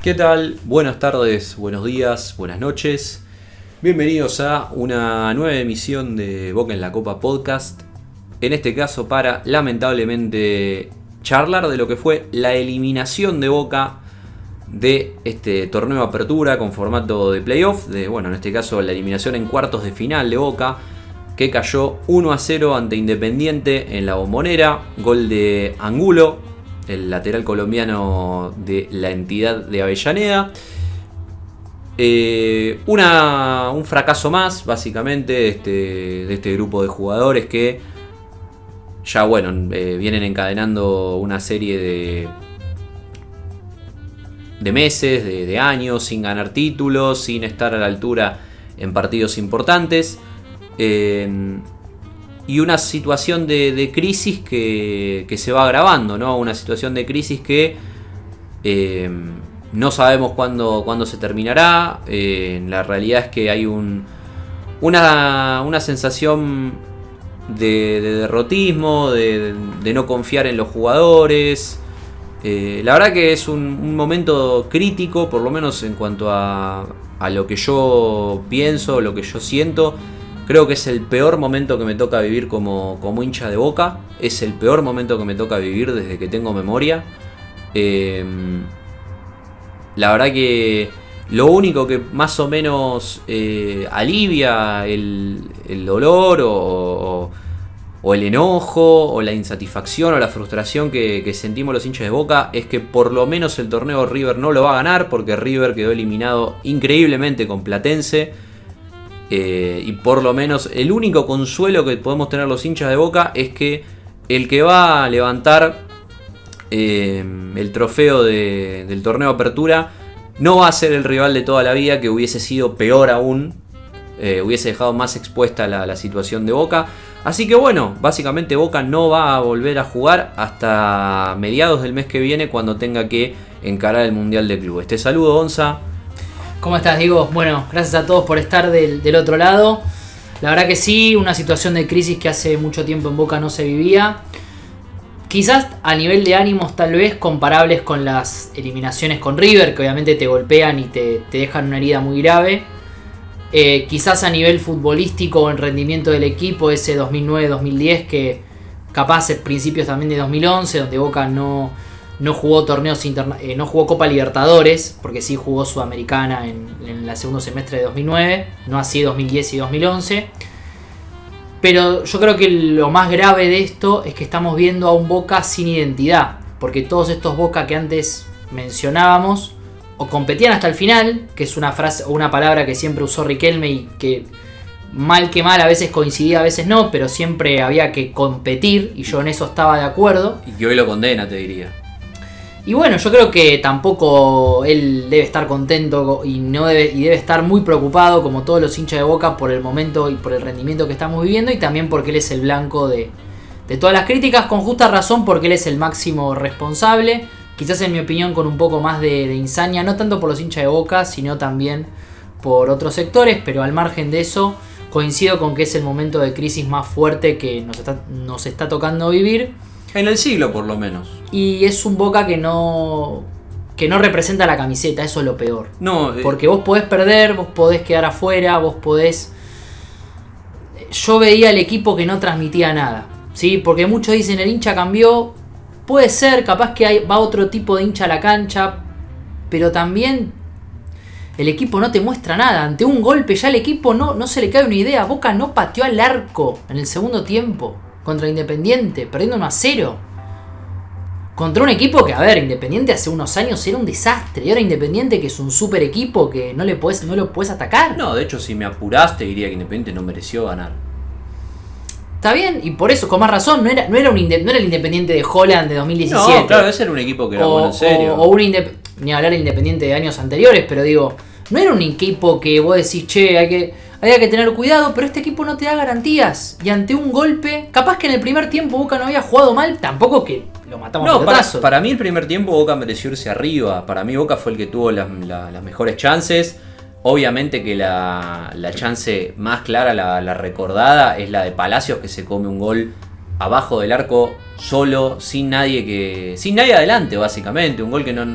¿Qué tal? Buenas tardes, buenos días, buenas noches. Bienvenidos a una nueva emisión de Boca en la Copa Podcast. En este caso para, lamentablemente, charlar de lo que fue la eliminación de Boca de este torneo de apertura con formato de playoff. En este caso la eliminación en cuartos de final de Boca, que cayó 1-0 ante Independiente en la Bombonera. Gol de Angulo, el lateral colombiano de la entidad de Avellaneda. Un fracaso más, básicamente, de este grupo de jugadores que ya vienen encadenando una serie de meses, de años, sin ganar títulos, sin estar a la altura en partidos importantes. Y una situación de crisis que se va agravando, ¿no? Una situación de crisis que no sabemos cuándo se terminará. La realidad es que hay una sensación de derrotismo, de no confiar en los jugadores. La verdad que es un momento crítico, por lo menos en cuanto a lo que yo pienso, lo que yo siento. Creo que es el peor momento que me toca vivir como hincha de Boca. Es el peor momento que me toca vivir desde que tengo memoria. La verdad que lo único que más o menos alivia el dolor o el enojo o la insatisfacción o la frustración que sentimos los hinchas de Boca es que por lo menos el torneo River no lo va a ganar, porque River quedó eliminado increíblemente con Platense. Y por lo menos el único consuelo que podemos tener los hinchas de Boca es que el que va a levantar el trofeo del torneo de apertura no va a ser el rival de toda la vida, que hubiese sido peor aún, hubiese dejado más expuesta la situación de Boca. Así que básicamente Boca no va a volver a jugar hasta mediados del mes que viene, cuando tenga que encarar el Mundial de Clubes. Te saludo, Gonza. ¿Cómo estás, Diego? Bueno, gracias a todos por estar del otro lado. La verdad que sí, una situación de crisis que hace mucho tiempo en Boca no se vivía. Quizás a nivel de ánimos tal vez comparables con las eliminaciones con River, que obviamente te golpean y te dejan una herida muy grave. Quizás a nivel futbolístico o en rendimiento del equipo, ese 2009-2010, que capaz principios también de 2011, donde Boca no jugó torneos no jugó Copa Libertadores, porque sí jugó Sudamericana en el segundo semestre de 2009, no así 2010 y 2011. Pero yo creo que lo más grave de esto es que estamos viendo a un Boca sin identidad, porque todos estos Boca que antes mencionábamos o competían hasta el final, que es una frase o una palabra que siempre usó Riquelme y que mal que mal a veces coincidía, a veces no, pero siempre había que competir, y yo en eso estaba de acuerdo. Y que hoy lo condena, te diría. Y yo creo que tampoco él debe estar contento y debe estar muy preocupado, como todos los hinchas de Boca, por el momento y por el rendimiento que estamos viviendo, y también porque él es el blanco de todas las críticas, con justa razón, porque él es el máximo responsable. Quizás, en mi opinión, con un poco más de insania, no tanto por los hinchas de Boca, sino también por otros sectores, pero al margen de eso, coincido con que es el momento de crisis más fuerte que nos está tocando vivir. En el siglo, por lo menos. Y es un Boca que no representa la camiseta, eso es lo peor. No, porque vos podés perder, vos podés quedar afuera, vos podés... Yo veía al equipo que no transmitía nada, ¿sí? Porque muchos dicen el hincha cambió. Puede ser, capaz que va otro tipo de hincha a la cancha, pero también el equipo no te muestra nada. Ante un golpe ya el equipo no se le cae una idea. Boca no pateó al arco en el segundo tiempo contra Independiente, perdiendo 1-0. Contra un equipo que, Independiente hace unos años era un desastre. Y ahora Independiente, que es un super equipo que no lo puedes atacar. No, de hecho, si me apuraste, diría que Independiente no mereció ganar. Está bien, y por eso, con más razón, no era el Independiente de Holland de 2017. No, claro, ese era un equipo que era bueno en serio. Ni hablar de Independiente de años anteriores, pero digo, no era un equipo que vos decís, che, había que tener cuidado, pero este equipo no te da garantías. Y ante un golpe, capaz que en el primer tiempo Boca no había jugado mal, tampoco que lo matamos a pelotazos. Para mí el primer tiempo Boca mereció irse arriba. Para mí Boca fue el que tuvo las mejores chances. Obviamente que la chance más clara, la recordada, es la de Palacios, que se come un gol abajo del arco, solo, sin nadie adelante, básicamente. Un gol que no...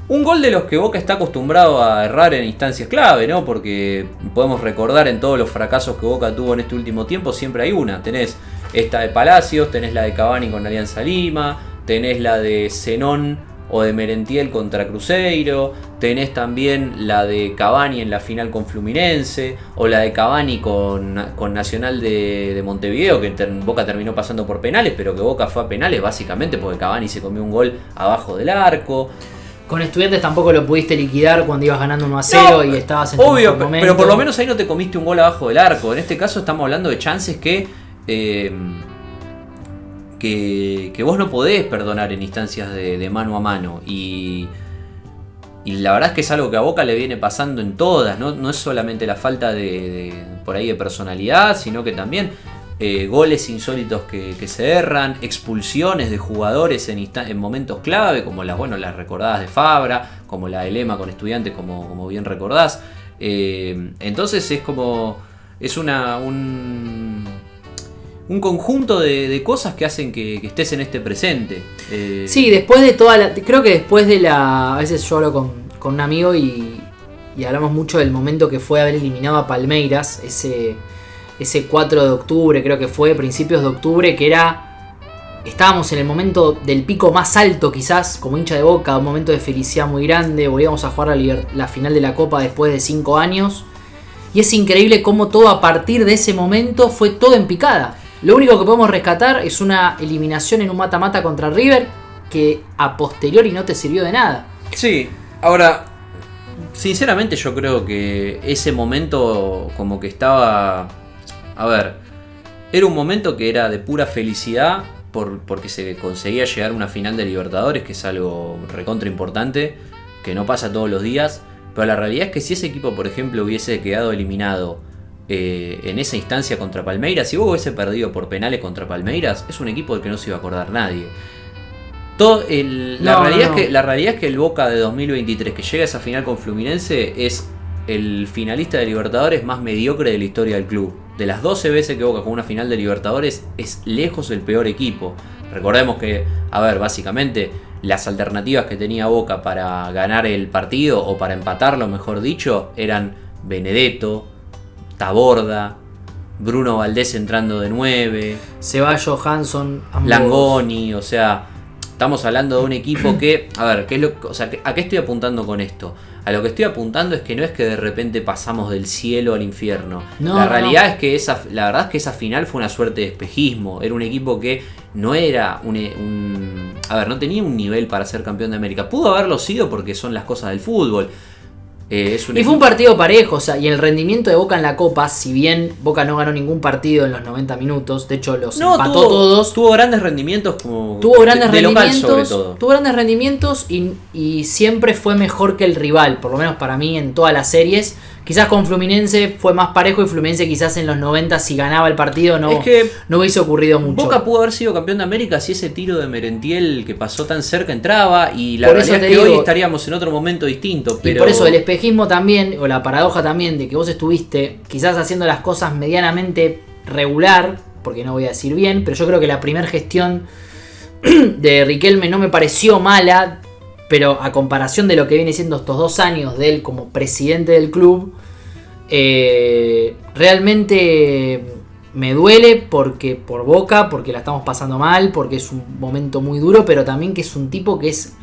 Un gol de los que Boca está acostumbrado a errar en instancias clave, ¿no? Porque podemos recordar en todos los fracasos que Boca tuvo en este último tiempo, siempre hay una. Tenés esta de Palacios, tenés la de Cavani con Alianza Lima, tenés la de Zenón o de Merentiel contra Cruzeiro, tenés también la de Cavani en la final con Fluminense, o la de Cavani con Nacional de Montevideo, que Boca terminó pasando por penales, pero que Boca fue a penales básicamente porque Cavani se comió un gol abajo del arco. Con Estudiantes tampoco lo pudiste liquidar cuando ibas ganando 1-0 no, y estabas en obvio, tu momento. Pero por lo menos ahí no te comiste un gol abajo del arco. En este caso estamos hablando de chances que vos no podés perdonar en instancias de mano a mano. Y la verdad es que es algo que a Boca le viene pasando en todas. No es solamente la falta por ahí de personalidad, sino que también goles insólitos que se erran, expulsiones de jugadores en momentos clave, como las recordadas de Fabra, como la de Lema con Estudiantes, como bien recordás. Entonces es un conjunto de cosas que hacen que estés en este presente. Sí, después de creo que después de a veces yo hablo con un amigo y hablamos mucho del momento que fue haber eliminado a Palmeiras, ese 4 de octubre, creo que fue, principios de octubre, que estábamos en el momento del pico más alto quizás, como hincha de Boca, un momento de felicidad muy grande, volvíamos a jugar la final de la Copa después de 5 años, y es increíble cómo todo a partir de ese momento fue todo en picada. Lo único que podemos rescatar es una eliminación en un mata-mata contra River, que a posteriori no te sirvió de nada. Sí, ahora, sinceramente yo creo que ese momento como que estaba... A ver, era un momento que era de pura felicidad porque se conseguía llegar a una final de Libertadores, que es algo recontra importante, que no pasa todos los días. Pero la realidad es que si ese equipo, por ejemplo, hubiese quedado eliminado en esa instancia contra Palmeiras, si vos hubiese perdido por penales contra Palmeiras, es un equipo del que no se iba a acordar nadie. La realidad es que el Boca de 2023 que llega a esa final con Fluminense es el finalista de Libertadores más mediocre de la historia del club. De las 12 veces que Boca jugó una final de Libertadores, es lejos el peor equipo. Recordemos que, básicamente las alternativas que tenía Boca para ganar el partido, o para empatarlo mejor dicho, eran Benedetto, Taborda, Bruno Valdés entrando de 9, Ceballos, Hanson, Langoni, o sea, estamos hablando de un equipo que, ¿a qué estoy apuntando con esto? A lo que estoy apuntando es que no es que de repente pasamos del cielo al infierno. La realidad es que la verdad es que esa final fue una suerte de espejismo. Era un equipo que no era no tenía un nivel para ser campeón de América. Pudo haberlo sido porque son las cosas del fútbol. Fue un partido parejo, y el rendimiento de Boca en la Copa, si bien Boca no ganó ningún partido en los 90 minutos, de hecho empató todos. Tuvo grandes rendimientos local sobre todo. Tuvo grandes rendimientos y siempre fue mejor que el rival, por lo menos para mí en todas las series. Quizás con Fluminense fue más parejo y Fluminense quizás en los 90 si ganaba el partido no hubiese ocurrido mucho. Boca pudo haber sido campeón de América si ese tiro de Merentiel que pasó tan cerca entraba, y la realidad es que hoy estaríamos en otro momento distinto. Pero... Y por eso el espejismo también, o la paradoja también de que vos estuviste quizás haciendo las cosas medianamente regular, porque no voy a decir bien, pero yo creo que la primera gestión de Riquelme no me pareció mala, pero a comparación de lo que viene siendo estos 2 años de él como presidente del club, realmente me duele por Boca, porque la estamos pasando mal, porque es un momento muy duro, pero también que es un tipo que es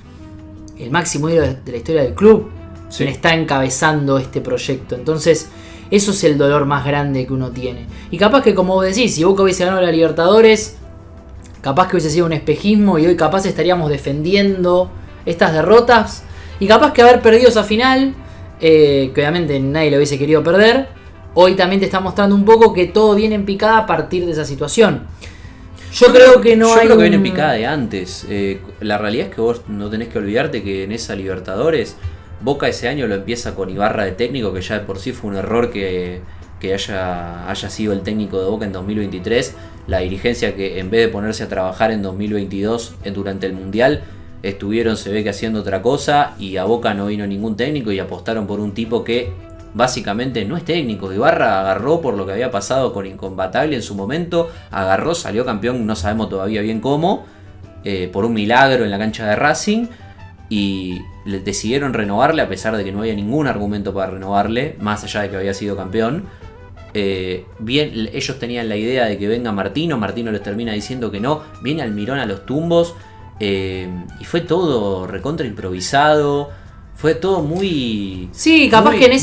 el máximo ídolo de la historia del club, quien está encabezando este proyecto. Entonces eso es el dolor más grande que uno tiene. Y capaz que, como vos decís, si Boca hubiese ganado la Libertadores, capaz que hubiese sido un espejismo y hoy capaz estaríamos defendiendo estas derrotas, y capaz que haber perdido esa final, que obviamente nadie lo hubiese querido perder, hoy también te está mostrando un poco que todo viene en picada a partir de esa situación. Yo creo que viene en picada de antes. La realidad es que vos no tenés que olvidarte que en esa Libertadores Boca ese año lo empieza con Ibarra de técnico, que ya de por sí fue un error que haya sido el técnico de Boca en 2023. La dirigencia, que en vez de ponerse a trabajar en 2022 durante el Mundial, estuvieron, se ve que haciendo otra cosa, y a Boca no vino ningún técnico y apostaron por un tipo que básicamente no es técnico. Ibarra agarró por lo que había pasado con Incompatible en su momento, salió campeón, no sabemos todavía bien cómo, por un milagro en la cancha de Racing, y decidieron renovarle a pesar de que no había ningún argumento para renovarle, más allá de que había sido campeón. Bien, ellos tenían la idea de que venga Martino les termina diciendo que no, viene Almirón a los tumbos, y fue todo recontra improvisado, fue todo muy... Sí, capaz muy, que en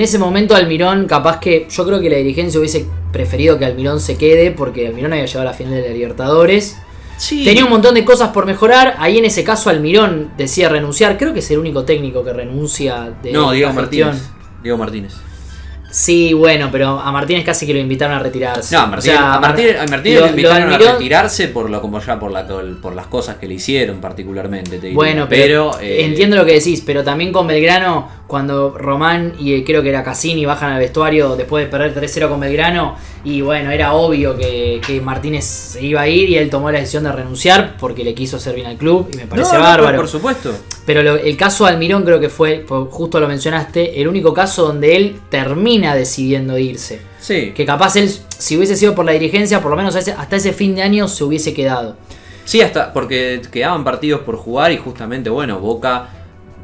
ese momento Almirón, capaz que yo creo que la dirigencia hubiese preferido que Almirón se quede, porque Almirón había llegado a la final de la Libertadores. Sí. Tenía un montón de cosas por mejorar. Ahí en ese caso Almirón decía renunciar. Creo que es el único técnico que renuncia de No, Diego esta gestión. Diego Martínez. Sí, bueno, pero a Martínez casi que lo invitaron a retirarse. No, a Martínez lo invitaron a retirarse por las cosas que le hicieron particularmente. Te diría. Bueno, pero entiendo lo que decís, pero también con Belgrano, cuando Román y creo que era Cassini bajan al vestuario después de perder 3-0 con Belgrano, y bueno, era obvio que Martínez se iba a ir y él tomó la decisión de renunciar porque le quiso hacer bien al club y me parece bárbaro. Por supuesto. Pero el caso de Almirón creo que fue, justo lo mencionaste, el único caso donde él termina decidiendo irse. Sí. Que capaz él, si hubiese sido por la dirigencia, por lo menos hasta ese fin de año se hubiese quedado. Sí, hasta porque quedaban partidos por jugar y justamente, bueno, Boca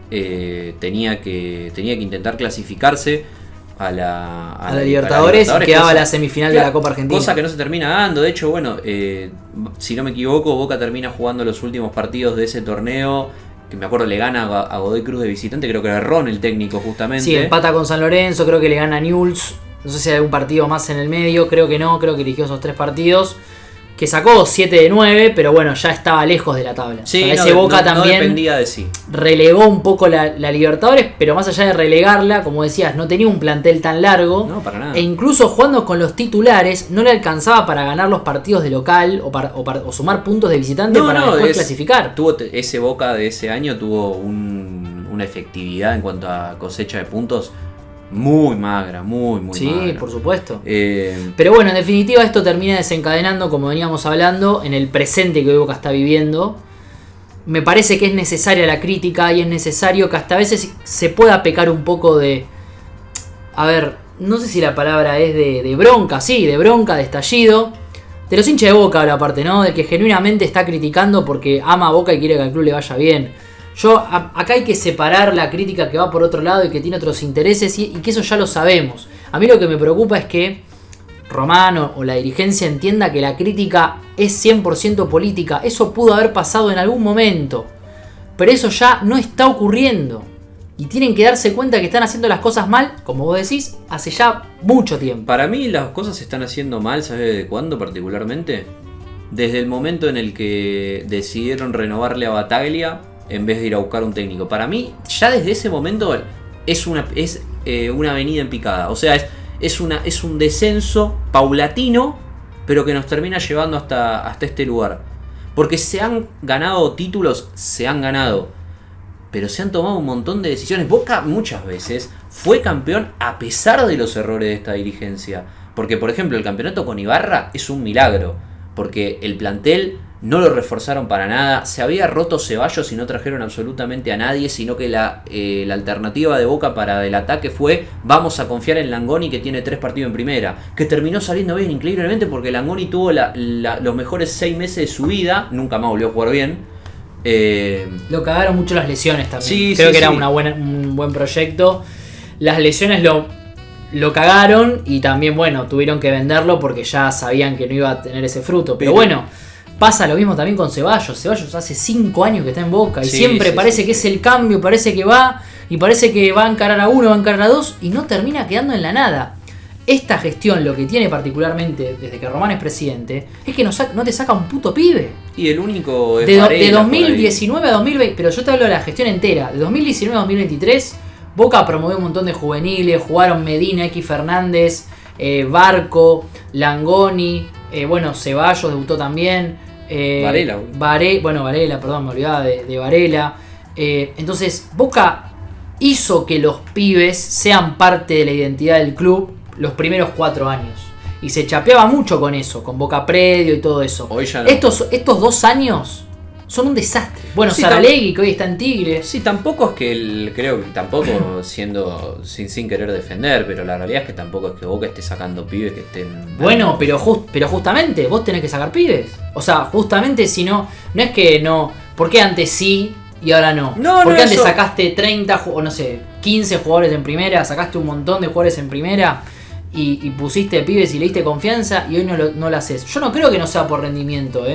tenía que intentar clasificarse a la Libertadores y quedaba la semifinal de la Copa Argentina. Cosa que no se termina dando. De hecho, bueno, si no me equivoco, Boca termina jugando los últimos partidos de ese torneo, que me acuerdo le gana a Godoy Cruz de visitante, creo que era Ron el técnico justamente. Sí, empata con San Lorenzo, creo que le gana a Newell's, no sé si hay algún partido más en el medio, creo que no, creo que dirigió esos 3 partidos. Que sacó 7 de 9, pero bueno, ya estaba lejos de la tabla. Sí, o sea, ese Boca también dependía de sí. Relegó un poco la Libertadores, pero más allá de relegarla, como decías, no tenía un plantel tan largo. No, para nada. E incluso jugando con los titulares, no le alcanzaba para ganar los partidos de local o sumar puntos de visitante después clasificar. Ese Boca de ese año tuvo una efectividad en cuanto a cosecha de puntos muy magra, muy magra. Sí, por supuesto. Pero bueno, en definitiva esto termina desencadenando, como veníamos hablando, en el presente que hoy Boca está viviendo. Me parece que es necesaria la crítica y es necesario que hasta a veces se pueda pecar un poco de... A ver, no sé si la palabra es de bronca, sí, de bronca, de estallido. De los hinchas de Boca ahora aparte, ¿no? Del que genuinamente está criticando porque ama a Boca y quiere que al club le vaya bien. Acá hay que separar la crítica que va por otro lado y que tiene otros intereses y que eso ya lo sabemos. A mí lo que me preocupa es que Román o la dirigencia entienda que la crítica es 100% política. Eso pudo haber pasado en algún momento, pero eso ya no está ocurriendo. Y tienen que darse cuenta que están haciendo las cosas mal, como vos decís, hace ya mucho tiempo. Para mí las cosas se están haciendo mal, ¿sabes de cuándo particularmente? Desde el momento en el que decidieron renovarle a Bataglia en vez de ir a buscar un técnico. Para mí, ya desde ese momento es una avenida en picada. O sea, es un descenso paulatino, pero que nos termina llevando hasta este lugar. Porque se han ganado títulos, pero se han tomado un montón de decisiones. Boca muchas veces fue campeón a pesar de los errores de esta dirigencia. Porque, por ejemplo, el campeonato con Ibarra es un milagro. Porque el plantel no lo reforzaron para nada. Se había roto Ceballos y no trajeron absolutamente a nadie, sino que la alternativa de Boca para el ataque fue: vamos a confiar en Langoni, que tiene 3 partidos en primera. Que terminó saliendo bien increíblemente porque Langoni tuvo los mejores 6 meses de su vida. Nunca más volvió a jugar bien. Lo cagaron mucho las lesiones también. Sí, Creo que sí. Era un buen proyecto. Las lesiones lo cagaron y también, bueno, tuvieron que venderlo porque ya sabían que no iba a tener ese fruto. Pero bueno, pasa lo mismo también con Ceballos. Ceballos hace 5 años que está en Boca y siempre parece que es el cambio, parece que va y parece que va a encarar a uno, va a encarar a dos y no termina quedando en la nada. Esta gestión lo que tiene particularmente desde que Román es presidente es que no te saca un puto pibe. Y el único es de 2019 a 2020, pero yo te hablo de la gestión entera. De 2019 a 2023, Boca promovió un montón de juveniles, jugaron Medina, X Fernández, Barco, Langoni, Ceballos debutó también. Varela. Varela, perdón, me olvidaba de Varela. Entonces, Boca hizo que los pibes sean parte de la identidad del club los primeros 4 años. Y se chapeaba mucho con eso, con Boca Predio y todo eso. Hoy ya no. Estos 2 años son un desastre. Bueno, sí, Saralegui, que hoy está en Tigre. Sí, tampoco es que creo que tampoco siendo sin querer defender, pero la realidad es que tampoco es que Boca esté sacando pibes que estén... Bueno, pero justamente vos tenés que sacar pibes. O sea, justamente si no es que no... ¿Por qué antes sí y ahora no? No, Porque no, antes eso... sacaste 30 o no sé, 15 jugadores en primera, sacaste un montón de jugadores en primera y pusiste pibes y le diste confianza y hoy no lo haces. Yo no creo que no sea por rendimiento,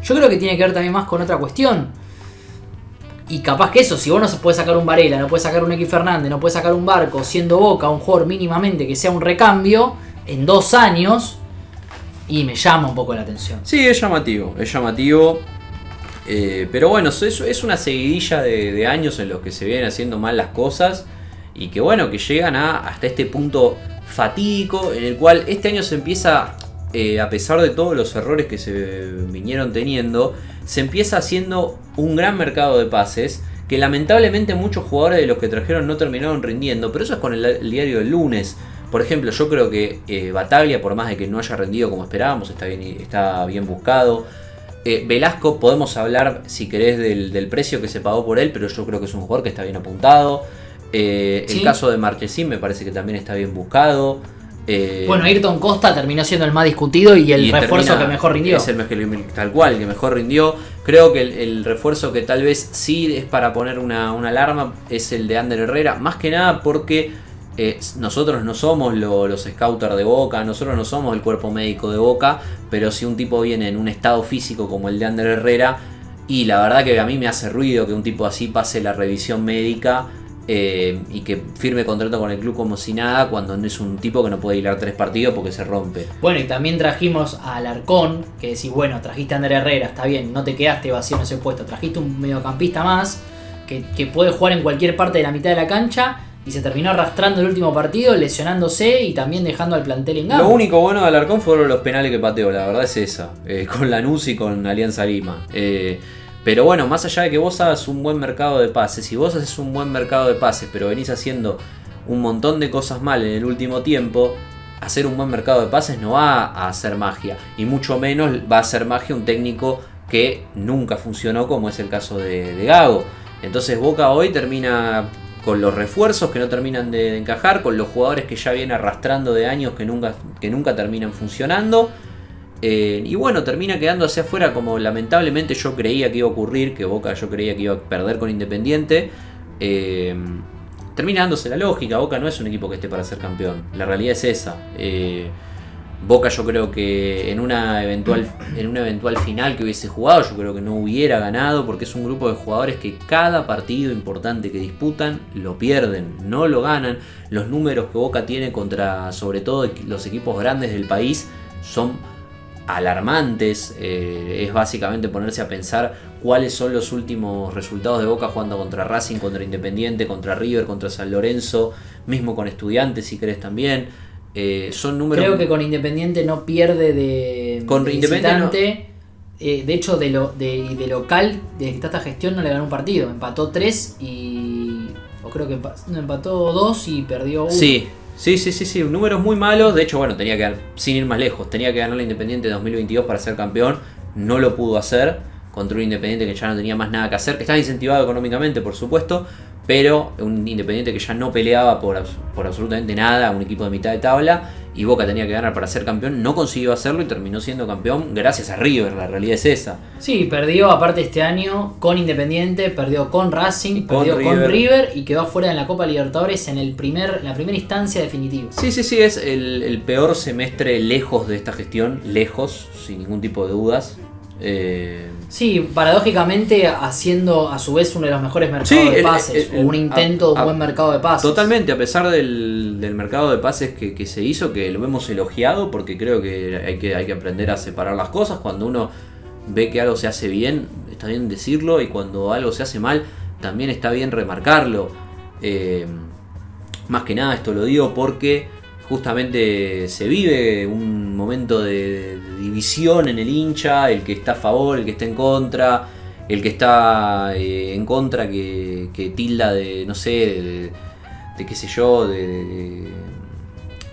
Yo creo que tiene que ver también más con otra cuestión. Y capaz que eso, si vos no puedes sacar un Varela, no puedes sacar un X Fernández, no puedes sacar un Barco, siendo Boca un jugador mínimamente que sea un recambio, en 2 años, y me llama un poco la atención. Sí, es llamativo, pero bueno, es una seguidilla de años en los que se vienen haciendo mal las cosas y que bueno, que llegan hasta este punto fatídico en el cual este año se empieza, a pesar de todos los errores que se vinieron teniendo, se empieza haciendo un gran mercado de pases que lamentablemente muchos jugadores de los que trajeron no terminaron rindiendo, pero eso es con el diario del lunes. Por ejemplo, yo creo que Bataglia, por más de que no haya rendido como esperábamos, está bien buscado. Velasco, podemos hablar si querés del precio que se pagó por él, pero yo creo que es un jugador que está bien apuntado. ¿Sí? El caso de Marchesín me parece que también está bien buscado. Bueno, Ayrton Costa terminó siendo el más discutido y el refuerzo que mejor rindió. Es tal cual, el que mejor rindió. Creo que el refuerzo que tal vez sí es para poner una alarma es el de Ander Herrera. Más que nada porque nosotros no somos los scouters de Boca, nosotros no somos el cuerpo médico de Boca, pero si un tipo viene en un estado físico como el de Ander Herrera, y la verdad que a mí me hace ruido que un tipo así pase la revisión médica y que firme contrato con el club como si nada, cuando no es un tipo que no puede hilar 3 partidos porque se rompe. Bueno, y también trajimos a Alarcón, que decís, bueno, trajiste a Ander Herrera, está bien, no te quedaste vacío en ese puesto, trajiste un mediocampista más que puede jugar en cualquier parte de la mitad de la cancha. Y se terminó arrastrando el último partido, lesionándose y también dejando al plantel en gamba. Lo único bueno de Alarcón fueron los penales que pateó, la verdad es esa. Con Lanús y con Alianza Lima. Pero bueno, más allá de que vos hagas un buen mercado de pases, si vos haces un buen mercado de pases, pero venís haciendo un montón de cosas mal en el último tiempo, hacer un buen mercado de pases no va a hacer magia. Y mucho menos va a hacer magia un técnico que nunca funcionó, como es el caso de Gago. Entonces Boca hoy termina con los refuerzos que no terminan de encajar, con los jugadores que ya vienen arrastrando de años que nunca terminan funcionando. Y bueno, termina quedando hacia afuera como lamentablemente yo creía que iba a ocurrir, que Boca yo creía que iba a perder con Independiente. Termina dándose la lógica, Boca no es un equipo que esté para ser campeón, la realidad es esa. Boca yo creo que en una eventual final que hubiese jugado, yo creo que no hubiera ganado, porque es un grupo de jugadores que cada partido importante que disputan lo pierden, no lo ganan. Los números que Boca tiene contra sobre todo los equipos grandes del país son alarmantes. Es básicamente ponerse a pensar cuáles son los últimos resultados de Boca jugando contra Racing, contra Independiente, contra River, contra San Lorenzo, mismo con Estudiantes si querés también. Son números. Creo que con Independiente no pierde de visitante. No. De hecho, de local, desde que está esta gestión, no le ganó un partido. Empató 3 y. O creo que empató 2 y perdió 1. Sí. Números muy malos. De hecho, bueno, tenía que sin ir más lejos, tenía que ganar la Independiente 2022 para ser campeón. No lo pudo hacer contra un Independiente que ya no tenía más nada que hacer, que estaba incentivado económicamente, por supuesto, pero un Independiente que ya no peleaba por absolutamente nada, un equipo de mitad de tabla, y Boca tenía que ganar para ser campeón, no consiguió hacerlo y terminó siendo campeón gracias a River, la realidad es esa. Sí, perdió aparte este año con Independiente, perdió con Racing, perdió con River y quedó afuera en la Copa Libertadores en la primera instancia definitiva. Sí, es el peor semestre lejos de esta gestión, lejos, sin ningún tipo de dudas. Sí, paradójicamente haciendo a su vez uno de los mejores mercados de pases, un intento de un buen mercado de pases. Totalmente, a pesar del mercado de pases que se hizo, que lo hemos elogiado, porque creo que hay que aprender a separar las cosas. Cuando uno ve que algo se hace bien, está bien decirlo, y cuando algo se hace mal, también está bien remarcarlo. Más que nada esto lo digo porque justamente se vive un momento de división en el hincha, el que está a favor, el que está en contra, el que está en contra que tilda de, no sé, de qué sé yo,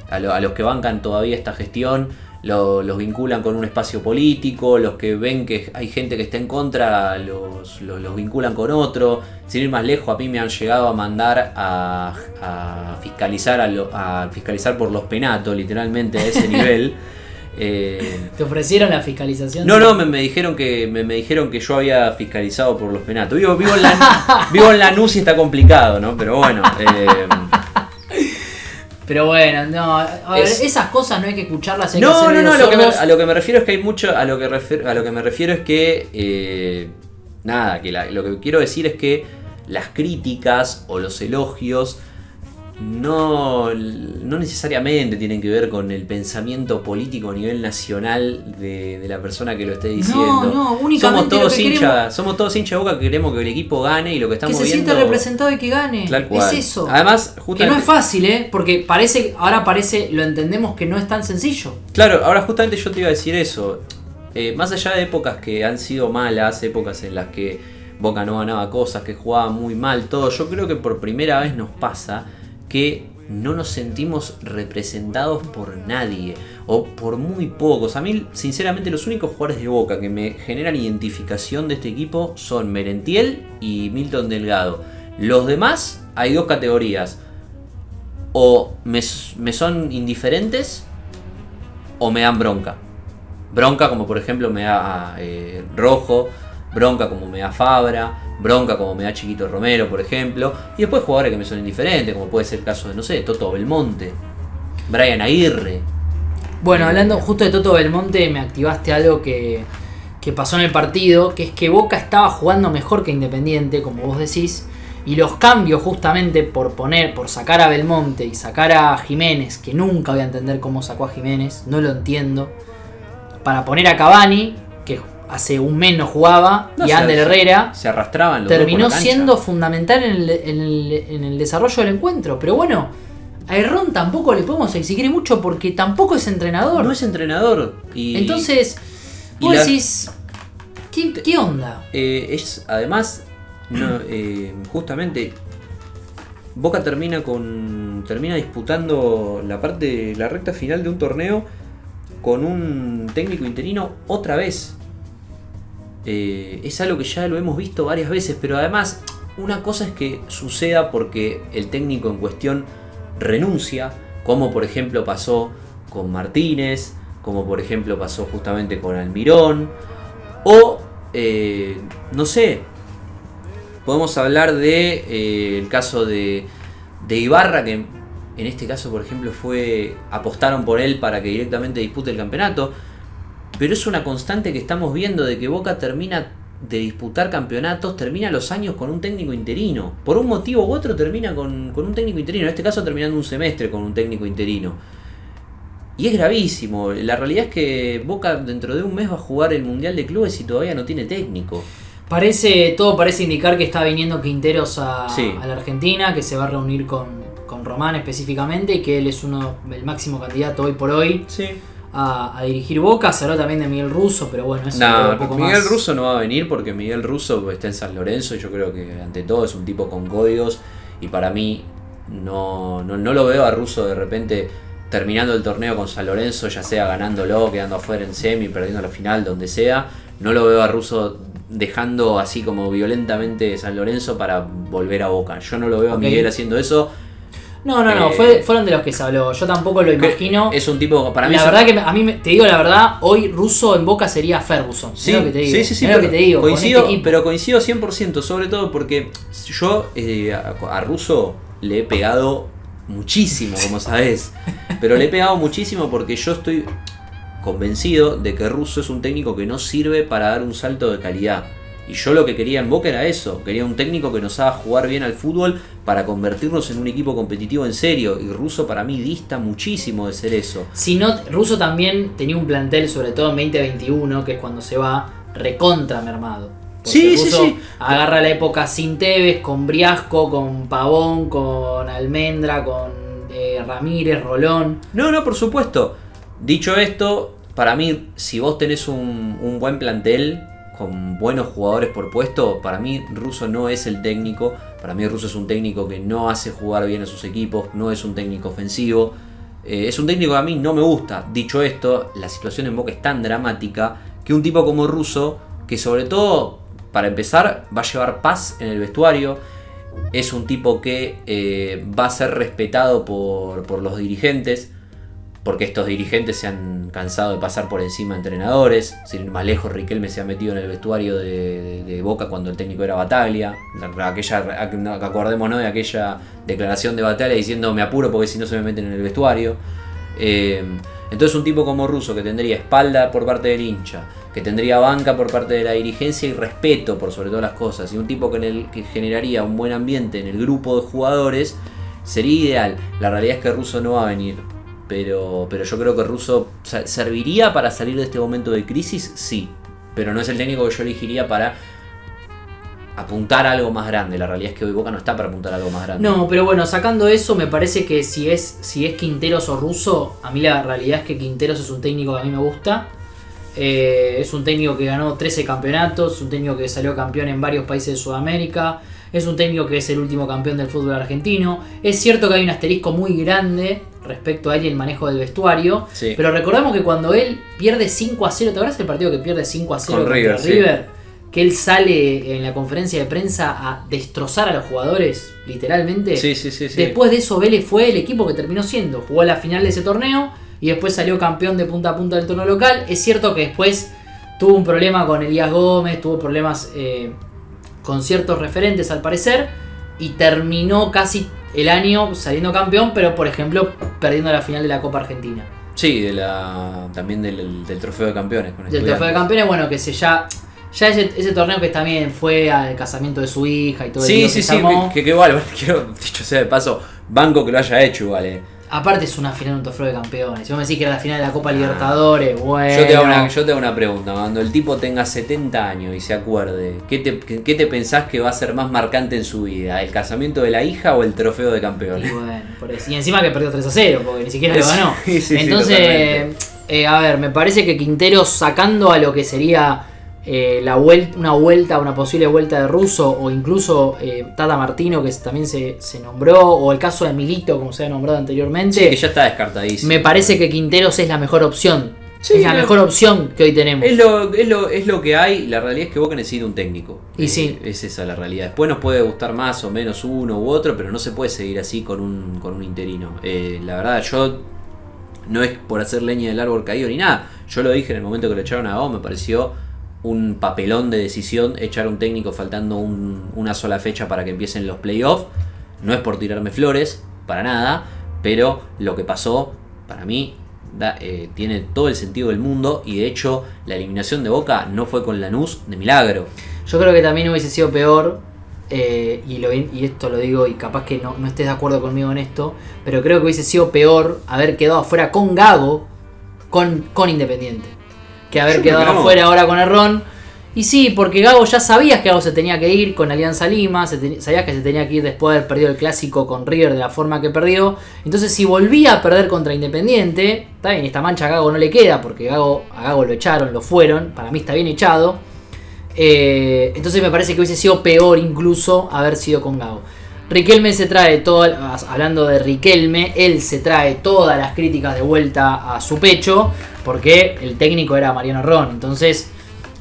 a los que bancan todavía esta gestión, los vinculan con un espacio político, los que ven que hay gente que está en contra los vinculan con otro. Sin ir más lejos, a mí me han llegado a mandar a fiscalizar a fiscalizar por los penatos, literalmente a ese nivel. ¿Te ofrecieron la fiscalización? No, me dijeron que me dijeron que yo había fiscalizado por los penaltos. Vivo en Lanús y está complicado, ¿no? Pero bueno. Pero bueno, no, a ver, esas cosas no hay que escucharlas. Hay No, que hacer a lo que me refiero es que hay mucho. A lo que me refiero es que. Nada, que lo que quiero decir es que las críticas o los elogios no necesariamente tienen que ver con el pensamiento político a nivel nacional de la persona que lo esté diciendo. No, únicamente somos todos hinchas de Boca que queremos que el equipo gane y lo que estamos viendo... Que se sienta representado y que gane. Tal cual. Es eso. Además, justamente, que no es fácil, porque ahora parece, lo entendemos que no es tan sencillo. Claro, ahora justamente yo te iba a decir eso. Más allá de épocas que han sido malas, épocas en las que Boca no ganaba cosas, que jugaba muy mal, todo, yo creo que por primera vez nos pasa que no nos sentimos representados por nadie o por muy pocos. A mí, sinceramente, los únicos jugadores de Boca que me generan identificación de este equipo son Merentiel y Milton Delgado. Los demás, hay dos categorías: o me son indiferentes o me dan bronca. Bronca como por ejemplo me da Rojo, bronca como me da Fabra, bronca como me da Chiquito Romero, por ejemplo. Y después jugadores que me son indiferentes, como puede ser el caso de, no sé, Toto Belmonte, Brian Aguirre. Bueno, hablando justo de Toto Belmonte, me activaste algo que pasó en el partido, que es que Boca estaba jugando mejor que Independiente, como vos decís, y los cambios justamente por sacar a Belmonte y sacar a Jiménez, que nunca voy a entender cómo sacó a Jiménez, no lo entiendo, para poner a Cavani, que hace un mes no jugaba, y Ander Herrera se arrastraban los terminó dos por la siendo fundamental en el desarrollo del encuentro. Pero bueno, a Herrón tampoco le podemos exigir mucho porque tampoco es entrenador. No es entrenador. Entonces, vos decís, ¿qué onda? Además, justamente, Boca termina disputando la recta final de un torneo con un técnico interino otra vez. Es algo que ya lo hemos visto varias veces, pero además una cosa es que suceda porque el técnico en cuestión renuncia, como por ejemplo pasó con Martínez, como por ejemplo pasó justamente con Almirón, o no sé, podemos hablar de el caso de Ibarra, que en este caso por ejemplo apostaron por él para que directamente dispute el campeonato. Pero es una constante que estamos viendo de que Boca termina de disputar campeonatos, termina los años con un técnico interino. Por un motivo u otro termina con un técnico interino. En este caso terminando un semestre con un técnico interino. Y es gravísimo. La realidad es que Boca dentro de un mes va a jugar el Mundial de Clubes y todavía no tiene técnico. Todo parece indicar que está viniendo Quinteros a la Argentina, que se va a reunir con Román específicamente, y que él es el máximo candidato hoy por hoy. Sí. A dirigir Boca. Se habló también de Miguel Russo, pero bueno, eso no, un poco Miguel más. Russo no va a venir porque Miguel Russo está en San Lorenzo y yo creo que ante todo es un tipo con códigos y para mí no lo veo a Russo de repente terminando el torneo con San Lorenzo, ya sea ganándolo, quedando afuera en semi, perdiendo la final, donde sea. No lo veo a Russo dejando así como violentamente San Lorenzo para volver a Boca. Yo no lo veo a Miguel haciendo eso. No, fueron de los que se habló. Yo tampoco lo imagino. Es un tipo, para mí. La verdad que a mí, te digo la verdad, hoy Russo en Boca sería Ferguson. Sí, lo que te digo. Sí, lo que te digo. Coincido, pero coincido 100%, sobre todo porque yo a Russo le he pegado muchísimo, como sabés. Pero le he pegado muchísimo porque yo estoy convencido de que Russo es un técnico que no sirve para dar un salto de calidad. Y yo lo que quería en Boca era eso. Quería un técnico que nos haga jugar bien al fútbol para convertirnos en un equipo competitivo en serio. Y Russo para mí dista muchísimo de ser eso. Si no, Russo también tenía un plantel, sobre todo en 2021, que es cuando se va recontra mermado. Sí. Agarra la época sin Tevez, con Briasco, con Pavón, con Almendra, con Ramírez, Rolón. No, por supuesto. Dicho esto, para mí, si vos tenés un buen plantel con buenos jugadores por puesto, para mí Russo no es el técnico. Para mí Russo es un técnico que no hace jugar bien a sus equipos, no es un técnico ofensivo. Es un técnico que a mí no me gusta. Dicho esto, la situación en Boca es tan dramática que un tipo como Russo, que sobre todo, para empezar, va a llevar paz en el vestuario, es un tipo que va a ser respetado por los dirigentes. porque estos dirigentes se han cansado de pasar por encima de entrenadores. Sin ir más lejos, Riquelme se ha metido en el vestuario de Boca cuando el técnico era Bataglia. Acordémonos de aquella declaración de Bataglia diciendo me apuro porque si no se me meten en el vestuario. Entonces un tipo como Russo, que tendría espalda por parte del hincha, que tendría banca por parte de la dirigencia y respeto por sobre todas las cosas, y un tipo que generaría un buen ambiente en el grupo de jugadores, sería ideal. La realidad es que Russo no va a venir, pero yo creo que Russo serviría para salir de este momento de crisis, sí, pero no es el técnico que yo elegiría para apuntar a algo más grande. La realidad es que hoy Boca no está para apuntar a algo más grande. No, pero bueno, sacando eso, me parece que si es Quinteros o Russo, a mí la realidad es que Quinteros es un técnico que a mí me gusta. Es un técnico que ganó 13 campeonatos, es un técnico que salió campeón en varios países de Sudamérica, es un técnico que es el último campeón del fútbol argentino. Es cierto que hay un asterisco muy grande respecto a él y el manejo del vestuario, sí. Pero recordamos que cuando él pierde 5-0, ¿te acuerdas del partido que pierde 5-0 contra River? River? Sí. Que él sale en la conferencia de prensa a destrozar a los jugadores, literalmente. Sí. Después de eso, Vélez fue el equipo que terminó siendo. Jugó la final de ese torneo y después salió campeón de punta a punta del torneo local. Es cierto que después tuvo un problema con Elías Gómez, tuvo problemas con ciertos referentes al parecer, y terminó casi el año saliendo campeón, pero por ejemplo perdiendo la final de la Copa Argentina. Sí, también del trofeo de campeones. Con del trofeo de campeones, bueno, que ya ese torneo que también fue al casamiento de su hija y todo sí, el sí, que sí, que igual, quiero, dicho sea de paso, banco que lo haya hecho, vale. Aparte es una final de un trofeo de campeones. Si vos me decís que era la final de la Copa Libertadores, bueno. Yo te hago una pregunta. Cuando el tipo tenga 70 años y se acuerde, ¿qué te pensás que va a ser más marcante en su vida? ¿El casamiento de la hija o el trofeo de campeones? Y bueno, por eso. Y encima que perdió 3-0, porque ni siquiera lo ganó. Sí, entonces, a ver, me parece que Quinteros, sacando a lo que sería una posible vuelta de Russo, o incluso Tata Martino, que también se nombró, o el caso de Milito, como se ha nombrado anteriormente, sí, que ya está descartadísimo. Me parece que Quinteros es la mejor opción. Sí, es la mejor opción que hoy tenemos. Es lo que hay. La realidad es que Boca necesita un técnico. Y sí. Es esa la realidad. Después nos puede gustar más o menos uno u otro, pero no se puede seguir así con un interino. La verdad, yo no es por hacer leña del árbol caído ni nada. Yo lo dije en el momento que lo echaron a Gao, me pareció un papelón de decisión echar a un técnico faltando una sola fecha para que empiecen los playoffs. No es por tirarme flores, para nada, pero lo que pasó, para mí, tiene todo el sentido del mundo, y de hecho la eliminación de Boca no fue con Lanús de milagro. Yo creo que también hubiese sido peor, y esto lo digo y capaz que no estés de acuerdo conmigo en esto, pero creo que hubiese sido peor haber quedado afuera con Gago con Independiente que haber quedado afuera ahora con Herrón. Y sí, porque Gago ya sabías que Gago se tenía que ir con Alianza Lima, sabías que se tenía que ir después de haber perdido el clásico con River de la forma que perdió. Entonces, si volvía a perder contra Independiente, está bien, esta mancha a Gago no le queda, porque a Gago lo echaron, lo fueron, para mí está bien echado. Entonces me parece que hubiese sido peor incluso haber sido con Gago. Riquelme se trae hablando de Riquelme, él se trae todas las críticas de vuelta a su pecho, porque el técnico era Mariano Herrón. Entonces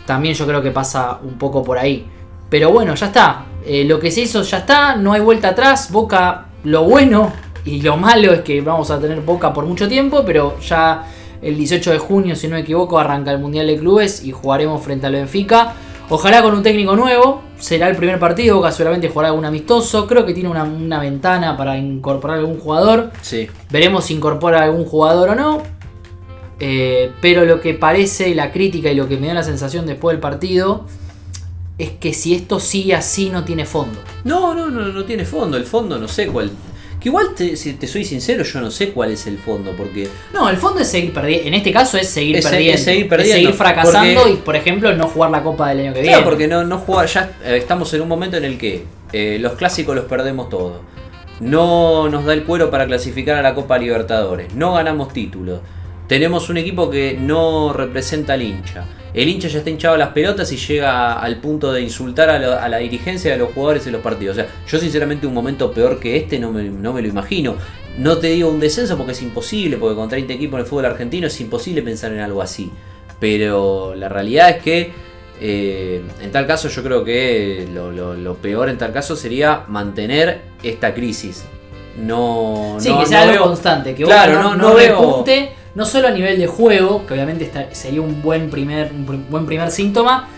también yo creo que pasa un poco por ahí. Pero bueno, ya está. Lo que se hizo ya está, no hay vuelta atrás. Boca, lo bueno y lo malo es que vamos a tener Boca por mucho tiempo, pero ya el 18 de junio, si no me equivoco, arranca el Mundial de Clubes y jugaremos frente al Benfica. Ojalá con un técnico nuevo. Será el primer partido, Boca seguramente jugará algún amistoso. Creo que tiene una ventana para incorporar algún jugador. Sí. Veremos si incorpora algún jugador o no. Pero lo que parece, la crítica y lo que me da la sensación después del partido, es que si esto sigue así no tiene fondo. No tiene fondo. El fondo no sé cuál. Que igual, si te soy sincero, yo no sé cuál es el fondo, porque... No, el fondo es seguir perdiendo. En este caso es seguir perdiendo. Es seguir fracasando porque... y, por ejemplo, no jugar la Copa del año que viene. Claro, porque no jugar, ya estamos en un momento en el que los clásicos los perdemos todos. No nos da el cuero para clasificar a la Copa Libertadores. No ganamos títulos. Tenemos un equipo que no representa al hincha. El hincha ya está hinchado a las pelotas y llega al punto de insultar a la dirigencia de los jugadores en los partidos. O sea, yo sinceramente un momento peor que este no me lo imagino. No te digo un descenso porque es imposible, porque con 30 equipos en el fútbol argentino es imposible pensar en algo así. Pero la realidad es que en tal caso yo creo que lo peor en tal caso sería mantener esta crisis. no. Sí, no, que sea no algo veo, constante, que claro, Boca no repunte, no solo a nivel de juego, que obviamente sería un buen primer síntoma,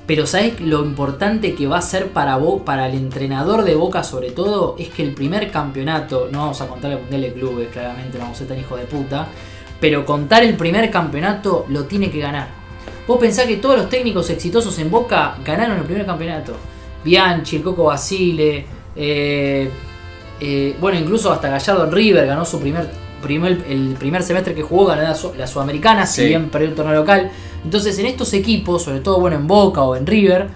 pero ¿sabes lo importante que va a ser para el entrenador de Boca sobre todo? Es que el primer campeonato, no vamos a contar el Mundial de Clubes, claramente no vamos a ser tan hijo de puta, pero contar el primer campeonato lo tiene que ganar. Vos pensás que todos los técnicos exitosos en Boca ganaron el primer campeonato. Bianchi, el Coco Basile, bueno, incluso hasta Gallardo en River ganó su el primer semestre que jugó, ganó la Sudamericana, sí. Si bien perdió el torneo local. Entonces en estos equipos, sobre todo bueno en Boca o en River,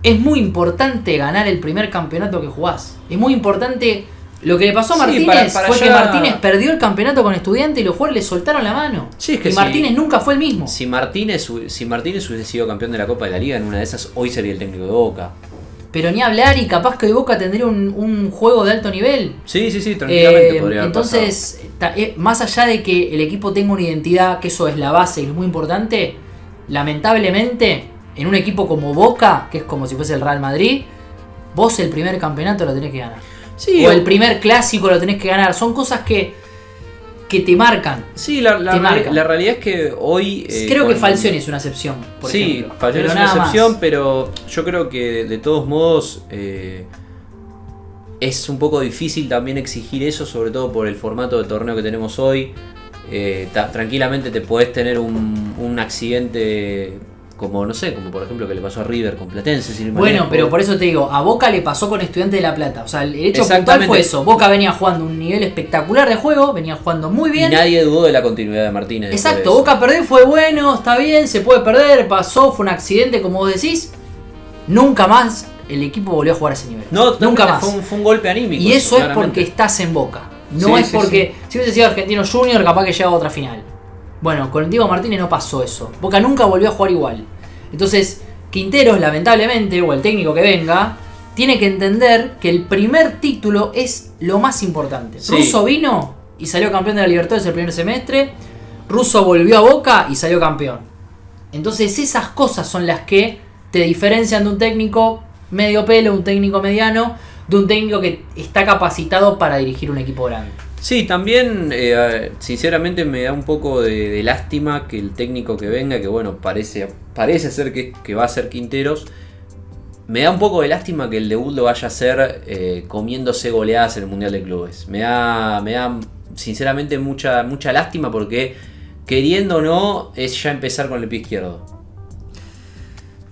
es muy importante ganar el primer campeonato que jugás. Es muy importante. Lo que le pasó a Martínez fue que Martínez perdió el campeonato con Estudiantes y los jugadores le soltaron la mano. Sí, es que y Martínez nunca fue el mismo. Si Martínez hubiese sido campeón de la Copa de la Liga en una de esas, hoy sería el técnico de Boca. Pero ni hablar, y capaz que hoy Boca tendría un juego de alto nivel. Sí, tranquilamente podría haber entonces, más allá de que el equipo tenga una identidad, que eso es la base y es muy importante, lamentablemente, en un equipo como Boca, que es como si fuese el Real Madrid, vos el primer campeonato lo tenés que ganar. Sí, o el primer clásico lo tenés que ganar. Son cosas que te marcan. Sí, la realidad es que hoy... creo que Falcioni es una excepción, por ejemplo. Sí, Falcioni es una excepción, pero yo creo que de todos modos es un poco difícil también exigir eso, sobre todo por el formato de torneo que tenemos hoy. Tranquilamente te podés tener un accidente... Como, no sé, como por ejemplo que le pasó a River con Platense. Bueno, pero por eso te digo, a Boca le pasó con Estudiantes de La Plata. O sea, el hecho puntual fue eso. Boca venía jugando un nivel espectacular de juego, venía jugando muy bien. Y nadie dudó de la continuidad de Martínez. Exacto, Boca perdió, fue bueno, está bien, se puede perder, pasó, fue un accidente, como vos decís. Nunca más el equipo volvió a jugar a ese nivel. No, nunca más. Fue un golpe anímico. Y eso es porque estás en Boca. No es porque, si hubiese sido Argentino Junior, capaz que llegaba a otra final. Bueno, con el Diego Martínez no pasó eso. Boca nunca volvió a jugar igual. Entonces, Quinteros, lamentablemente, o el técnico que venga, tiene que entender que el primer título es lo más importante. Sí. Russo vino y salió campeón de la Libertadores el primer semestre. Russo volvió a Boca y salió campeón. Entonces, esas cosas son las que te diferencian de un técnico medio pelo, un técnico mediano, de un técnico que está capacitado para dirigir un equipo grande. Sí, también sinceramente me da un poco de lástima que el técnico que venga, que bueno, parece ser que va a ser Quinteros, me da un poco de lástima que el debut lo vaya a hacer comiéndose goleadas en el Mundial de Clubes. Me da sinceramente mucha lástima porque queriendo o no es ya empezar con el pie izquierdo.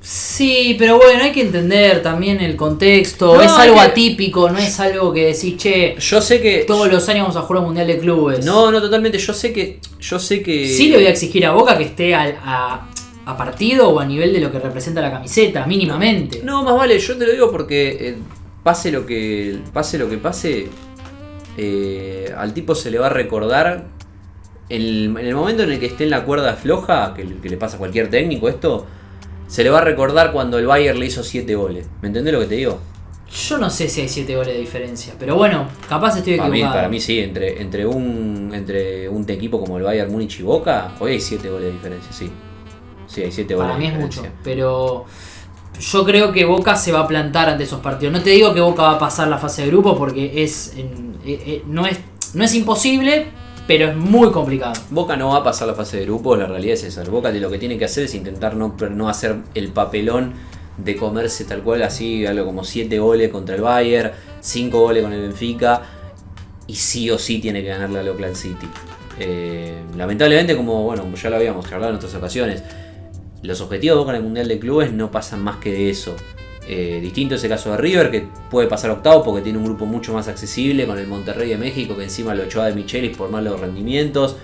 Sí, pero bueno, hay que entender también el contexto. No, es algo atípico, no es algo que decís, che, yo sé que todos los años vamos a jugar un Mundial de Clubes. No, totalmente. Yo sé que sí le voy a exigir a Boca que esté a partido o a nivel de lo que representa la camiseta, mínimamente. No, más vale, yo te lo digo porque pase lo que pase, al tipo se le va a recordar en el momento en el que esté en la cuerda floja, que le pasa a cualquier técnico esto. Se le va a recordar cuando el Bayern le hizo 7 goles. ¿Me entendés lo que te digo? Yo no sé si hay 7 goles de diferencia. Pero bueno, capaz estoy equivocado. Para mí sí. Entre un equipo como el Bayern Múnich y Boca, hoy hay 7 goles de diferencia, sí. Sí, hay 7 goles de diferencia. Para mí es mucho. Pero yo creo que Boca se va a plantar ante esos partidos. No te digo que Boca va a pasar la fase de grupo porque no es imposible, pero es muy complicado. Boca no va a pasar la fase de grupos, la realidad es esa. El Boca lo que tiene que hacer es intentar no hacer el papelón de comerse tal cual así, algo como 7 goles contra el Bayern, 5 goles con el Benfica, y sí o sí tiene que ganarle al Oakland City. Lamentablemente, como ya lo habíamos hablado en otras ocasiones, los objetivos de Boca en el Mundial de Clubes no pasan más que de eso. Distinto es el caso de River, que puede pasar octavo porque tiene un grupo mucho más accesible con el Monterrey de México, que encima lo echó a de Michelis por malos rendimientos,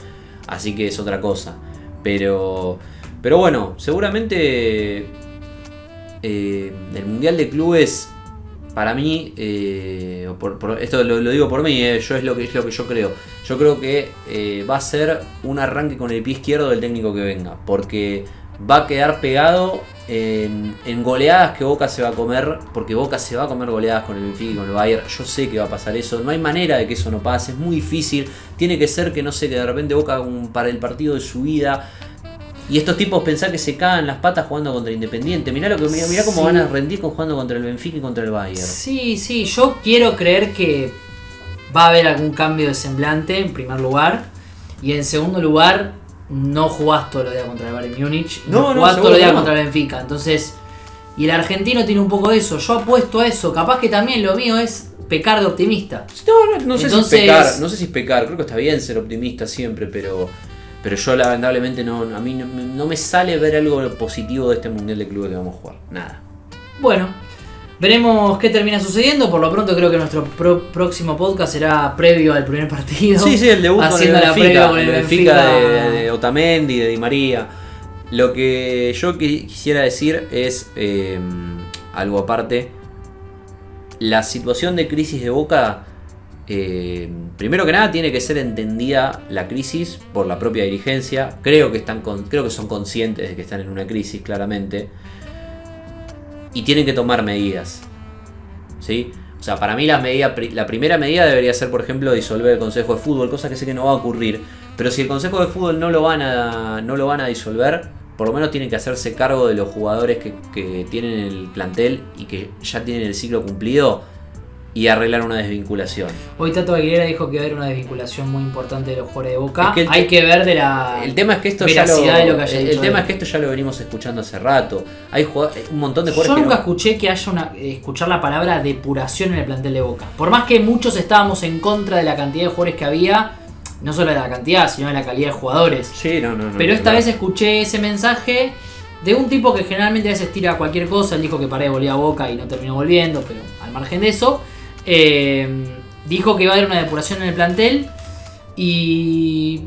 así que es otra cosa. Pero bueno, seguramente el Mundial de Clubes, para mí, esto lo digo por mí, yo es lo que yo creo. Yo creo que va a ser un arranque con el pie izquierdo del técnico que venga, porque va a quedar pegado en goleadas que Boca se va a comer, porque Boca se va a comer goleadas con el Benfica y con el Bayern. Yo sé que va a pasar eso, no hay manera de que eso no pase, es muy difícil. Tiene que ser que, no sé, que de repente Boca para el partido de su vida, y estos tipos pensar que se cagan las patas jugando contra Independiente. Mirá cómo van a rendir jugando contra el Benfica y contra el Bayern. Sí, yo quiero creer que va a haber algún cambio de semblante en primer lugar. Y en segundo lugar, no jugás todos los días contra el Bayern Múnich. No jugás todos los días contra el Benfica. Entonces, y el argentino tiene un poco de eso. Yo apuesto a eso. Capaz que también lo mío es pecar de optimista. No sé si es pecar. Creo que está bien ser optimista siempre, pero yo lamentablemente a mí no me sale ver algo positivo de este Mundial de Clubes que vamos a jugar. Nada. Bueno, veremos qué termina sucediendo. Por lo pronto creo que nuestro próximo podcast será previo al primer partido. Sí, el debut haciendo con el Benfica, con el Benfica de Otamendi, de Di María. Lo que yo quisiera decir es algo aparte. La situación de crisis de Boca, primero que nada tiene que ser entendida la crisis por la propia dirigencia. Creo que son conscientes de que están en una crisis, claramente. Y tienen que tomar medidas, ¿sí? O sea, para mí la primera medida debería ser, por ejemplo, disolver el Consejo de Fútbol, cosa que sé que no va a ocurrir. Pero si el Consejo de Fútbol no lo van a disolver, por lo menos tienen que hacerse cargo de los jugadores que tienen el plantel y que ya tienen el ciclo cumplido y arreglar una desvinculación. Hoy Tato Aguilera dijo que va a haber una desvinculación muy importante de los jugadores de Boca. Es que hay que ver de la el tema es que esto veracidad de lo que haya dicho. El tema es que esto ya lo venimos escuchando hace rato. Hay un montón de jugadores. Yo nunca escuché que haya escuchar la palabra depuración en el plantel de Boca. Por más que muchos estábamos en contra de la cantidad de jugadores que había, no solo de la cantidad, sino de la calidad de jugadores. Sí, no. Pero esta vez escuché ese mensaje de un tipo que generalmente a veces tira cualquier cosa. Él dijo que Paredes volvía a Boca y no terminó volviendo, pero al margen de eso, dijo que iba a haber una depuración en el plantel. Y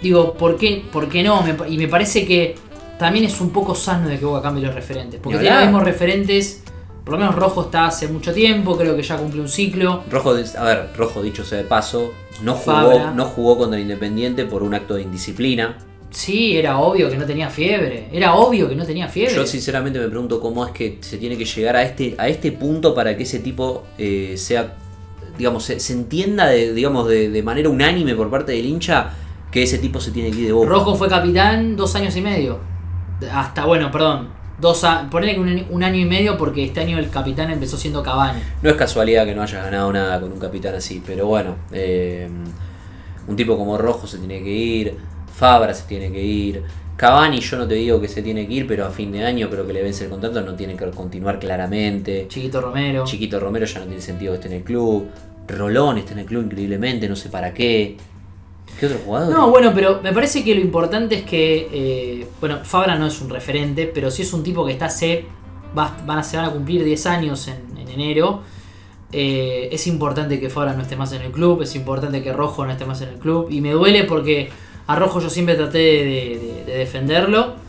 digo, ¿por qué no? Y me parece que también es un poco sano de que Boca cambie los referentes, porque tiene los mismos referentes. Por lo menos Rojo está hace mucho tiempo, creo que ya cumple un ciclo. Rojo, dicho sea de paso, no jugó contra el Independiente por un acto de indisciplina. Sí, era obvio que no tenía fiebre. Yo sinceramente me pregunto cómo es que se tiene que llegar a este punto para que ese tipo sea, digamos, se entienda de manera unánime por parte del hincha que ese tipo se tiene que ir de Boca. Rojo fue capitán 2 años y medio. Ponele que un año y medio, porque este año el capitán empezó siendo Cavani. No es casualidad que no haya ganado nada con un capitán así, pero bueno, un tipo como Rojo se tiene que ir, Fabra se tiene que ir, Cavani yo no te digo que se tiene que ir, pero a fin de año creo que le vence el contrato, no tiene que continuar claramente. Chiquito Romero ya no tiene sentido que esté en el club. Rolón está en el club increíblemente, no sé para qué. ¿Qué otro jugador? No, bueno, pero me parece que lo importante es que Fabra no es un referente, pero sí es un tipo que se van a cumplir 10 años en enero. Es importante que Fabra no esté más en el club, es importante que Rojo no esté más en el club, y me duele porque a Rojo yo siempre traté de defenderlo,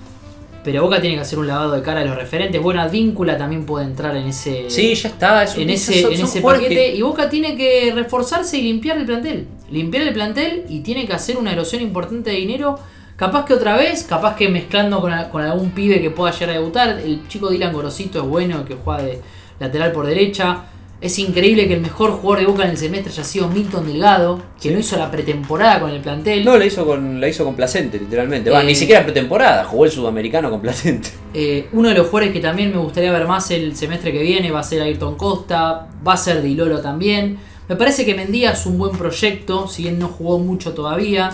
pero Boca tiene que hacer un lavado de cara a los referentes. Bueno, Advíncula también puede entrar en ese. Sí, ya está. En ese paquete. Y Boca tiene que reforzarse y limpiar el plantel. Y tiene que hacer una erosión importante de dinero. Capaz que otra vez, capaz que mezclando con algún pibe que pueda llegar a debutar. El chico Dylan Gorosito es bueno, que juega de lateral por derecha. Es increíble que el mejor jugador de Boca en el semestre haya sido Milton Delgado, que no hizo la pretemporada con el plantel. No, la hizo con Placente, literalmente. Ni siquiera pretemporada, jugó el sudamericano con Placente. Uno de los jugadores que también me gustaría ver más el semestre que viene va a ser Ayrton Costa, va a ser Di Lolo también. Me parece que Mendía es un buen proyecto, si bien no jugó mucho todavía.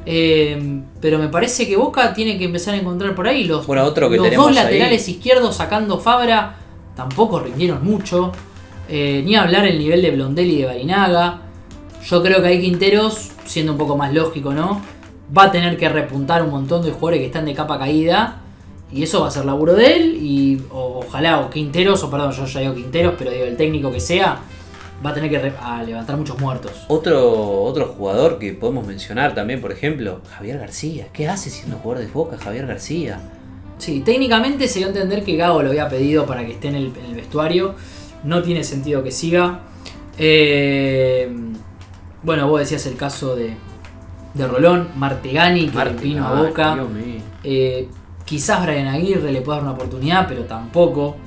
Pero me parece que Boca tiene que empezar a encontrar por ahí los dos laterales izquierdos sacando Fabra, tampoco rindieron mucho. Ni hablar el nivel de Blondelli y de Barinaga. Yo creo que ahí Quinteros, siendo un poco más lógico, ¿no? Va a tener que repuntar un montón de jugadores que están de capa caída. Y eso va a ser laburo de él. Y ojalá, yo ya digo Quinteros, pero digo el técnico que sea, va a tener que levantar muchos muertos. Otro jugador que podemos mencionar también, por ejemplo, Javier García. ¿Qué hace siendo jugador de Boca, Javier García? Sí, técnicamente se dio a entender que Gago lo había pedido para que esté en el vestuario. No tiene sentido que siga. Vos decías el caso de Rolón, Martegani, que vino a Boca. Quizás Brian Aguirre le pueda dar una oportunidad, pero tampoco.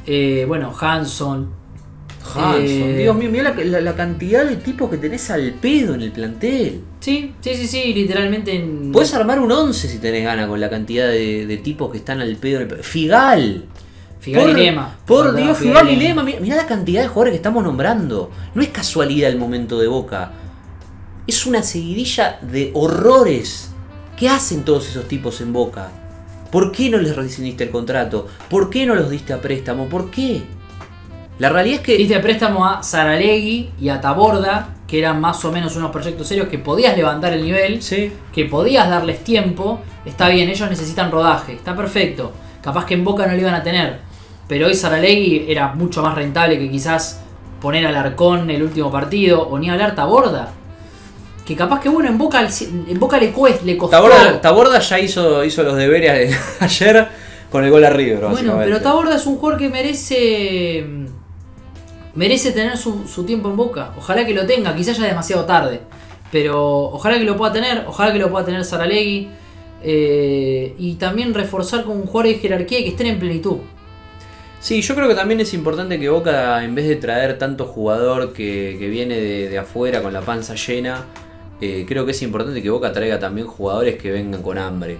Hanson. Dios mío, mirá la cantidad de tipos que tenés al pedo en el plantel. Sí, literalmente. Podés armar un 11 si tenés ganas con la cantidad de tipos que están al pedo en el plantel. Figal y Lema. Por Dios, Figal y Lema. Mirá la cantidad de jugadores que estamos nombrando. No es casualidad el momento de Boca. Es una seguidilla de horrores. ¿Qué hacen todos esos tipos en Boca? ¿Por qué no les rescindiste el contrato? ¿Por qué no los diste a préstamo? ¿Por qué? La realidad es que... Diste a préstamo a Saralegui y a Taborda, que eran más o menos unos proyectos serios que podías levantar el nivel, sí, que podías darles tiempo. Está bien, ellos necesitan rodaje, está perfecto. Capaz que en Boca no lo iban a tener. Pero hoy Saralegui era mucho más rentable que quizás poner al Arcón el último partido, o ni hablar Taborda. Que capaz que bueno, en Boca le costó. Taborda ya hizo los deberes de ayer con el gol a River. Bueno, pero Taborda es un jugador que merece tener su tiempo en Boca. Ojalá que lo tenga, quizás ya es demasiado tarde. Pero ojalá que lo pueda tener Saralegui. Y también reforzar con jugadores de jerarquía y que estén en plenitud. Sí, yo creo que también es importante que Boca, en vez de traer tanto jugador que viene de afuera con la panza llena, creo que es importante que Boca traiga también jugadores que vengan con hambre.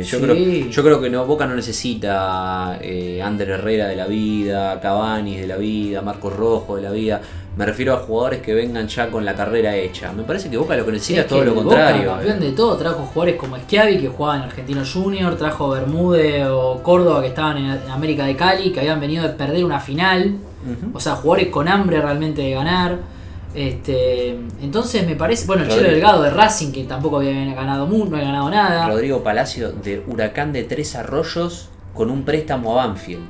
Yo creo que Boca no necesita Ander Herrera de la vida, Cavani de la vida, Marcos Rojo de la vida. Me refiero a jugadores que vengan ya con la carrera hecha. Me parece que Boca lo que necesita es todo lo contrario. Boca, campeón de todo, trajo jugadores como Schiavi, que jugaban en Argentino Junior, trajo Bermúdez o Córdoba, que estaban en América de Cali, que habían venido de perder una final. O sea, jugadores con hambre realmente de ganar. Entonces me parece, bueno, el Chelo Delgado de Racing, que tampoco había ganado mucho, no había ganado nada. Rodrigo Palacio de Huracán de Tres Arroyos con un préstamo a Banfield.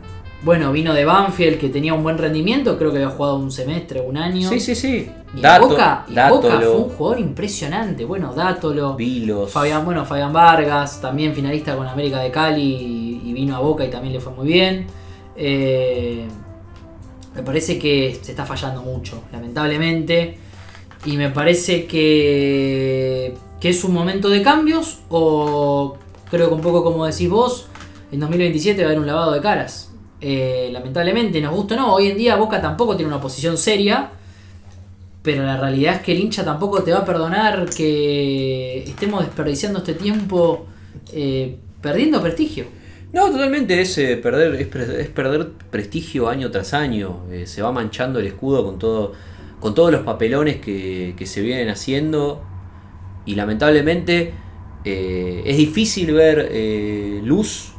Bueno, vino de Banfield, que tenía un buen rendimiento, creo que había jugado un semestre, un año. Sí. Y Boca fue un jugador impresionante. Bueno, Dátolo, Vilos, Fabián Vargas, también finalista con América de Cali y vino a Boca y también le fue muy bien. Me parece que se está fallando mucho, lamentablemente. Y me parece que es un momento de cambios, o creo que un poco como decís vos, en 2027 va a haber un lavado de caras. Lamentablemente, nos gusta o no, hoy en día Boca tampoco tiene una posición seria, pero la realidad es que el hincha tampoco te va a perdonar que estemos desperdiciando este tiempo perdiendo prestigio. No, totalmente es perder prestigio año tras año. Se va manchando el escudo con todos los papelones que se vienen haciendo, y lamentablemente es difícil ver luz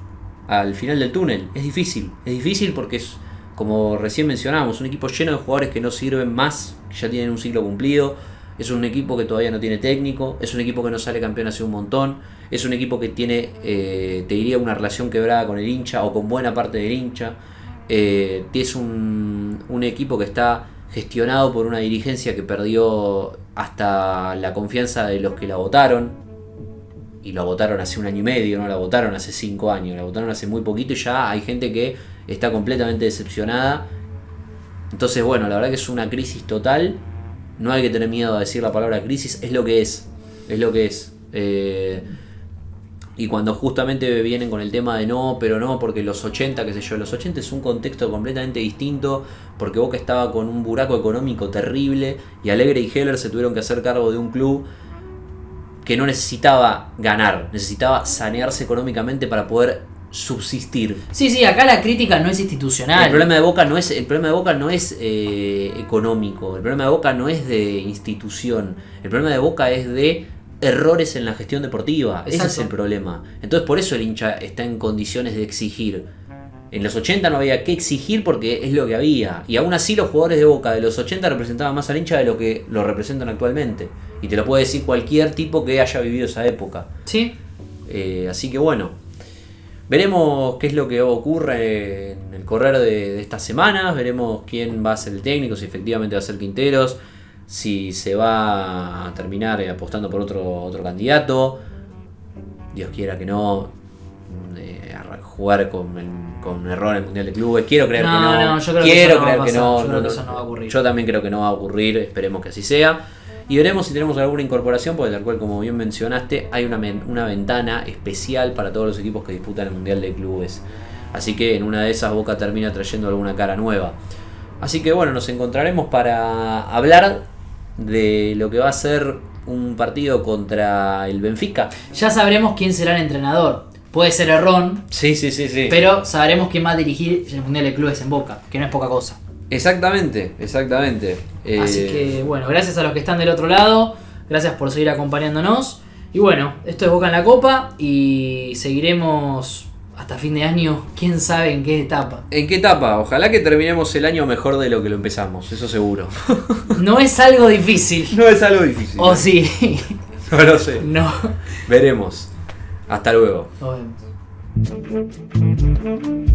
al final del túnel. Es difícil porque es, como recién mencionábamos, un equipo lleno de jugadores que no sirven más, que ya tienen un ciclo cumplido. Es un equipo que todavía no tiene técnico, es un equipo que no sale campeón hace un montón, es un equipo que tiene, te diría, una relación quebrada con el hincha o con buena parte del hincha. Es un equipo que está gestionado por una dirigencia que perdió hasta la confianza de los que la votaron. Y la votaron hace 1 año y medio, no la votaron hace 5 años, la votaron hace muy poquito y ya hay gente que está completamente decepcionada. Entonces, bueno, la verdad que es una crisis total. No hay que tener miedo a decir la palabra crisis, es lo que es. Y cuando justamente vienen con el tema de pero no, porque los 80, qué sé yo, los 80 es un contexto completamente distinto, porque Boca estaba con un buraco económico terrible y Alegre y Heller se tuvieron que hacer cargo de un club que no necesitaba ganar, necesitaba sanearse económicamente para poder subsistir. Sí, acá la crítica no es institucional. El problema de Boca no es económico, el problema de Boca no es de institución, el problema de Boca es de errores en la gestión deportiva. Exacto. Ese es el problema. Entonces por eso el hincha está en condiciones de exigir. En los 80 no había que exigir porque es lo que había. Y aún así los jugadores de Boca de los 80 representaban más al hincha de lo que lo representan actualmente. Y te lo puede decir cualquier tipo que haya vivido esa época. Sí. Así que bueno, veremos qué es lo que ocurre en el correr de estas semanas. Veremos quién va a ser el técnico, si efectivamente va a ser Quinteros, si se va a terminar apostando por otro candidato. Dios quiera que no. Jugar con error en el Mundial de Clubes. Quiero creer que no. Yo creo que eso no va a ocurrir. Yo también creo que no va a ocurrir. Esperemos que así sea. Y veremos si tenemos alguna incorporación, porque tal cual como bien mencionaste, hay una ventana especial para todos los equipos que disputan el Mundial de Clubes. Así que en una de esas Boca termina trayendo alguna cara nueva. Así que bueno, nos encontraremos para hablar de lo que va a ser un partido contra el Benfica. Ya sabremos quién será el entrenador. puede ser errón, Sí. pero sabremos quién va a dirigir el Mundial de Clubes en Boca, que no es poca cosa. Exactamente. Así que bueno, gracias a los que están del otro lado, gracias por seguir acompañándonos. Y bueno, esto es Boca en la Copa y seguiremos hasta fin de año, quién sabe en qué etapa. ¿En qué etapa? Ojalá que terminemos el año mejor de lo que lo empezamos, eso seguro. No es algo difícil. No es algo difícil. ¿O sí? No lo sé. No. Veremos. Hasta luego. Nos vemos.